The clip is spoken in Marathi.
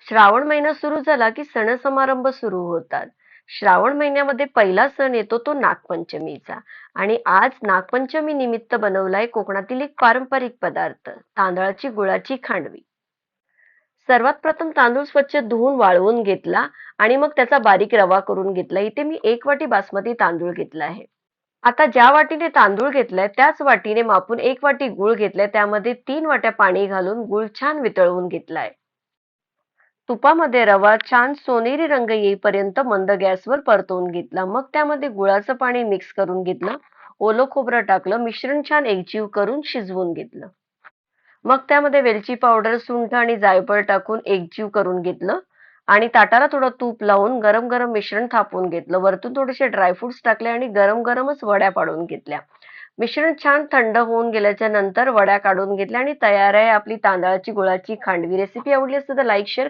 श्रावण महिना सुरू झाला की सण समारंभ सुरू होतात. श्रावण महिन्यामध्ये पहिला सण येतो तो नागपंचमीचा. आणि आज नागपंचमी निमित्त बनवलाय कोकणातील एक पारंपरिक पदार्थ, तांदळाची गुळाची खांडवी. सर्वात प्रथम तांदूळ स्वच्छ धुवून वाळवून घेतला आणि मग त्याचा बारीक रवा करून घेतला. इथे मी 1 वाटी बासमती तांदूळ घेतला आहे. आता ज्या वाटीने तांदूळ घेतलाय त्याच वाटीने मापून 1 वाटी गूळ घेतलाय. त्यामध्ये 3 वाट्या पाणी घालून गूळ छान वितळवून घेतलाय. तुपामध्ये रवा छान सोनेरी रंग येईपर्यंत मंद गॅसवर परतवून घेतला. मग त्यामध्ये गुळाचं पाणी मिक्स करून घेतलं. ओलं खोबरं टाकलं. मिश्रण छान एकजीव करून शिजवून घेतलं. मग त्यामध्ये वेलची पावडर, सुंठ आणि जायफळ टाकून एकजीव करून घेतलं आणि ताटाला थोडं तूप लावून गरम गरम मिश्रण थापून घेतलं. वरतून थोडेसे ड्रायफ्रुट्स टाकले आणि गरम गरमच वड्या पाडून घेतल्या. मिश्रण छान थंड होऊन गेल्याच्या नंतर वड्या काढून घेतल्या आणि तयार आहे आपली तांदळाची गुळाची खांडवी. रेसिपी आवडली असेल तर लाईक शेअर